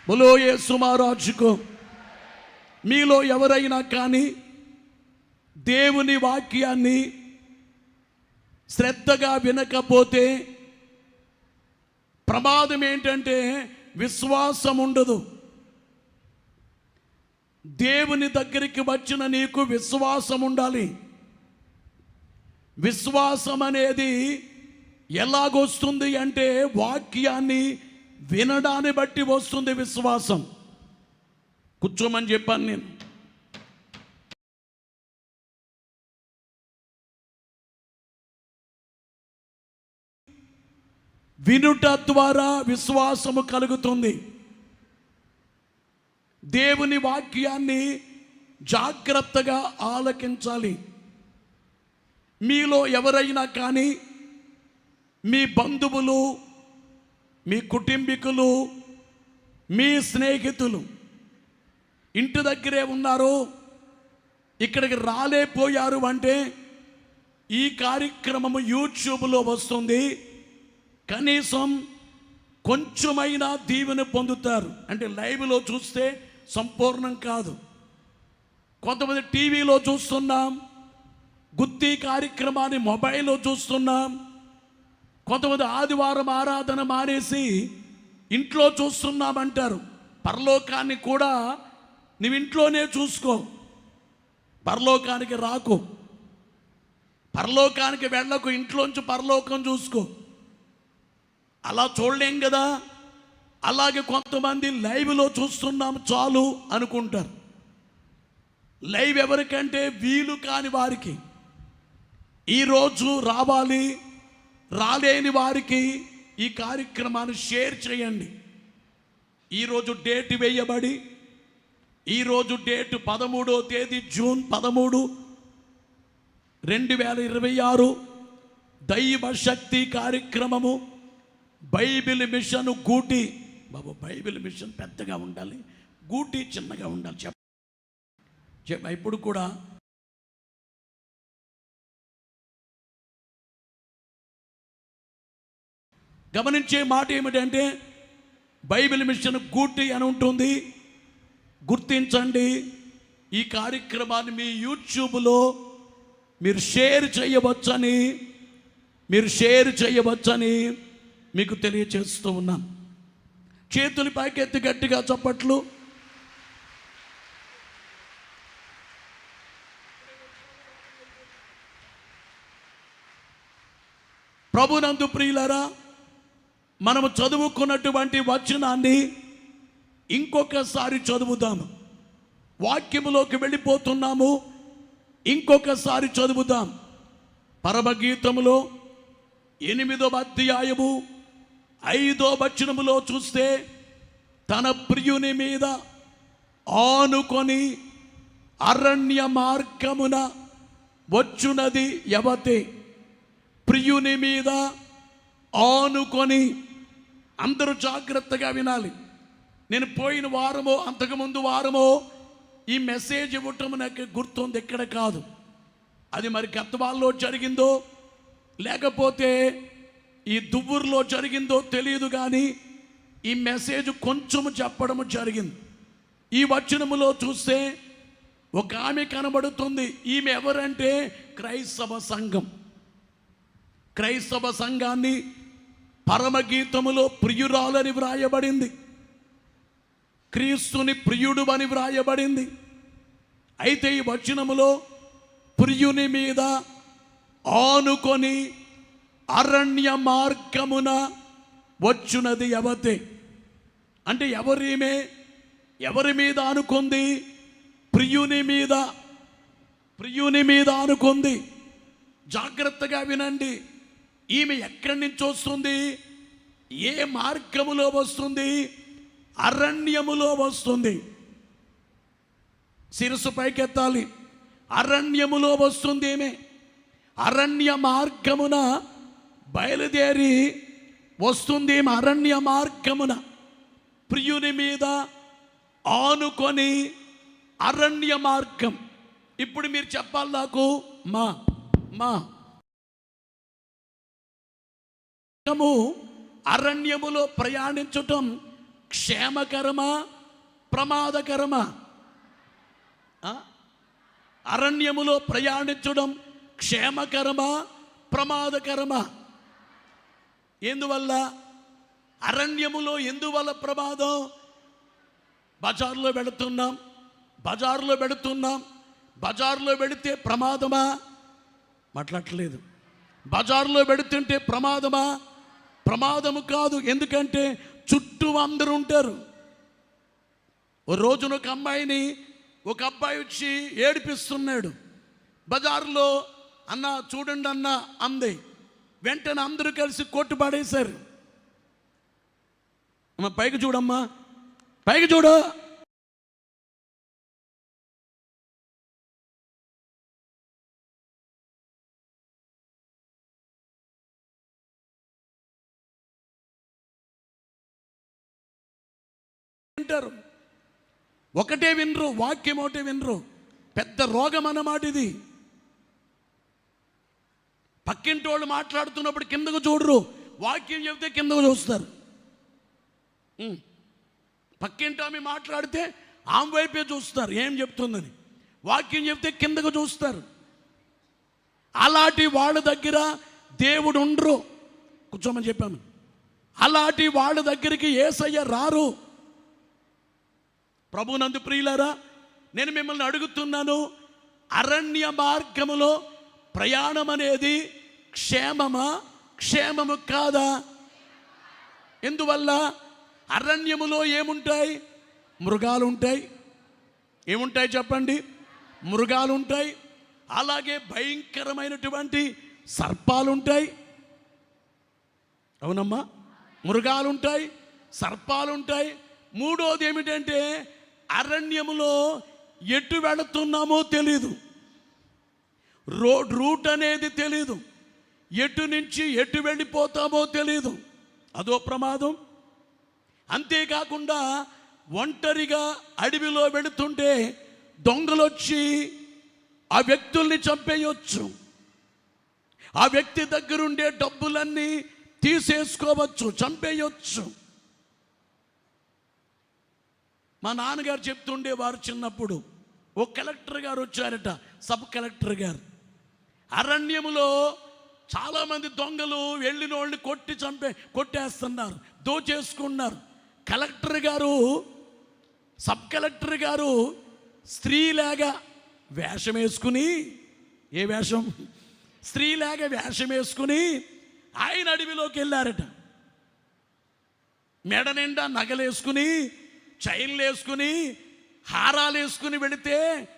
బోలో యేసు మహారాజుకు. మీలో ఎవరైనా కానీ దేవుని వాక్యాన్ని శ్రద్ధగా వినకపోతే ప్రమాదం ఏంటంటే విశ్వాసం ఉండదు. దేవుని దగ్గరికి వచ్చిన నీకు విశ్వాసం ఉండాలి. విశ్వాసం అనేది ఎలాగొస్తుంది అంటే వాక్యాన్ని వినడాన్ని బట్టి వస్తుంది విశ్వాసం. కూర్చోమని చెప్పాను నేను. వినుట ద్వారా విశ్వాసము కలుగుతుంది. దేవుని వాక్యాన్ని జాగ్రత్తగా ఆలకించాలి. మీలో ఎవరైనా కానీ మీ బంధువులు, మీ కుటుంబీకులు, మీ స్నేహితులు ఇంటి దగ్గరే ఉన్నారు, ఇక్కడికి రాలేపోయారు అంటే ఈ కార్యక్రమము యూట్యూబ్లో వస్తుంది, కనీసం కొంచెమైనా దీవెన పొందుతారు. అంటే లైవ్లో చూస్తే సంపూర్ణం కాదు. కొంతమంది టీవీలో చూస్తున్నాం, గుత్తి కార్యక్రమాన్ని మొబైల్లో చూస్తున్నాం, కొంతమంది ఆదివారం ఆరాధన మానేసి ఇంట్లో చూస్తున్నామంటారు. పరలోకాన్ని కూడా నువ్వు ఇంట్లోనే చూసుకో, పరలోకానికి రాకు, పరలోకానికి వెళ్ళకు, ఇంట్లోంచి పరలోకం చూసుకో. అలా చూడలేం కదా. అలాగే కొంతమంది లైవ్లో చూస్తున్నాం చాలు అనుకుంటారు. లైవ్ ఎవరికంటే వీలు కాని వారికి. ఈరోజు రావాలి, రాలేని వారికి ఈ కార్యక్రమాన్ని షేర్ చేయండి. ఈరోజు డేట్ వేయబడి, ఈరోజు డేట్ 13వ తేదీ జూన్ 13, 2026 దైవ శక్తి కార్యక్రమము. బైబిల్ మిషన్ గూటి. బాబు, బైబిల్ మిషన్ పెద్దగా ఉండాలి, గూటి చిన్నగా ఉండాలి. చెప్ప ఇప్పుడు కూడా గమనించే మాట ఏమిటంటే బైబిల్ మిషన్ గూటి అని ఉంటుంది. గుర్తించండి. ఈ కార్యక్రమాన్ని మీ యూట్యూబ్లో మీరు షేర్ చేయవచ్చని మీకు తెలియచేస్తూ ఉన్నాను. చేతులు పైకెత్తి గట్టిగా చప్పట్లు. ప్రభునందు ప్రియులారా, మనము చదువుకున్నటువంటి వచనాన్ని ఇంకొకసారి చదువుదాము. వాక్యములోకి వెళ్ళిపోతున్నాము, ఇంకొకసారి చదువుదాం. పరమగీతములో 8వ అధ్యాయము 5వ వచనములో చూస్తే, తన ప్రియుని మీద ఆనుకొని అరణ్య మార్గమున వచ్చునది యవతే. ప్రియుని మీద ఆనుకొని. అందరూ జాగ్రత్తగా వినాలి. నేను పోయిన వారమో అంతకుముందు వారమో ఈ మెసేజ్ ఇవ్వటం నాకు గుర్తుంది, ఎక్కడ కాదు. అది మరి గద్వాల్లో జరిగిందో లేకపోతే ఈ దువ్వూరులో జరిగిందో తెలియదు, కానీ ఈ మెసేజ్ కొంచెము చెప్పడము జరిగింది. ఈ వచనములో చూస్తే ఒక ఆమె కనబడుతుంది. ఈమె ఎవరంటే క్రైస్తవ సంఘం. క్రైస్తవ సంఘాన్ని పరమగీతములో ప్రియురాలని వ్రాయబడింది, క్రీస్తుని ప్రియుడు అని వ్రాయబడింది. అయితే ఈ వచనములో ప్రియుని మీద ఆనుకొని అరణ్య మార్గమున వచ్చునది యవతే. అంటే ఎవరి మీద ఆనుకుంది? ప్రియుని మీద ఆనుకుంది. జాగ్రత్తగా వినండి. ఈమె ఎక్కడి నుంచి వస్తుంది? ఏ మార్గములో వస్తుంది? అరణ్యములో వస్తుంది. శిరస్సు పైకెత్తాలి. అరణ్యములో వస్తుంది ఈమె. అరణ్య మార్గమున బయలుదేరి వస్తుంది. అరణ్య మార్గమున ప్రియుని మీద ఆనుకొని అరణ్య మార్గం. ఇప్పుడు మీరు చెప్పాలి నాకు, మా అరణ్యములో ప్రయాణించటం క్షేమకరమా ప్రమాదకరమా? అరణ్యములో ప్రయాణించడం క్షేమకరమా ప్రమాదకరమా? ఎందువల్ల? అరణ్యములో ఎందువల్ల ప్రమాదం? బజార్లో బజార్లో పెడితే ప్రమాదమా? మాట్లాడలేదు. బజార్లో పెడుతుంటే ప్రమాదమా? ప్రమాదము కాదు. ఎందుకంటే చుట్టూ అందరూ ఉంటారు. ఓ రోజున ఒక అమ్మాయిని ఒక అబ్బాయి వచ్చి ఏడిపిస్తున్నాడు. బజార్లో అన్న చూడండి అన్న అంది. వెంటనే అందరూ కలిసి కొట్టు పడేశారు. అమ్మ పైకి చూడమ్మా, పైకి చూడు. వింటారు, ఒకటే వినరు, వాక్యం ఒకటే వినరు. పెద్ద రోగం అన్నమాట ఇది. పక్కింటి వాళ్ళు మాట్లాడుతున్నప్పుడు కిందకు చూడరు, వాక్యం చెబితే కిందకు చూస్తారు. పక్కింటి ఆమె మాట్లాడితే ఆమె వైపే చూస్తారు ఏం చెప్తుందని. వాక్యం చెబితే కిందకు చూస్తారు. అలాంటి వాళ్ళ దగ్గర దేవుడు ఉండరు. కూర్చోమని చెప్పాము. అలాంటి వాళ్ళ దగ్గరికి యేసయ్య రారు. ప్రభునందు ప్రియులారా, నేను మిమ్మల్ని అడుగుతున్నాను, అరణ్య మార్గములో ప్రయాణం అనేది క్షేమమా క్షేమము కాదా? ఎందువల్ల? అరణ్యములో ఏముంటాయి? మృగాలు ఉంటాయి. ఏముంటాయి చెప్పండి? మృగాలు ఉంటాయి. అలాగే భయంకరమైనటువంటి సర్పాలు ఉంటాయి. అవునమ్మా, మృగాలు ఉంటాయి, సర్పాలు ఉంటాయి. మూడోది ఏమిటంటే అరణ్యములో ఎటు వెళుతున్నామో తెలీదు. రూట్ అనేది తెలీదు. ఎటు నుంచి ఎటు వెళ్ళిపోతామో తెలీదు. అదో ప్రమాదం. అంతేకాకుండా ఒంటరిగా అడవిలో వెళుతుంటే దొంగలు వచ్చి ఆ వ్యక్తుల్ని చంపేయొచ్చు. ఆ వ్యక్తి దగ్గరుండే డబ్బులన్నీ తీసేసుకోవచ్చు, చంపేయొచ్చు. మా నాన్నగారు చెప్తుండేవారు, చిన్నప్పుడు ఓ కలెక్టర్ గారు వచ్చారట, సబ్ కలెక్టర్ గారు. అరణ్యములో చాలామంది దొంగలు వెళ్ళిన వాళ్ళని కొట్టేస్తున్నారు, దోచేసుకున్నారు. కలెక్టర్ గారు, సబ్ కలెక్టర్ గారు స్త్రీలాగా వేషం వేసుకుని, ఏ వేషం? స్త్రీలాగా వేషం వేసుకుని ఆయన అడవిలోకి వెళ్ళారట. మెడ నిండా నగలేసుకుని, చైన్లు వేసుకుని, హారాలు వేసుకుని వెళితే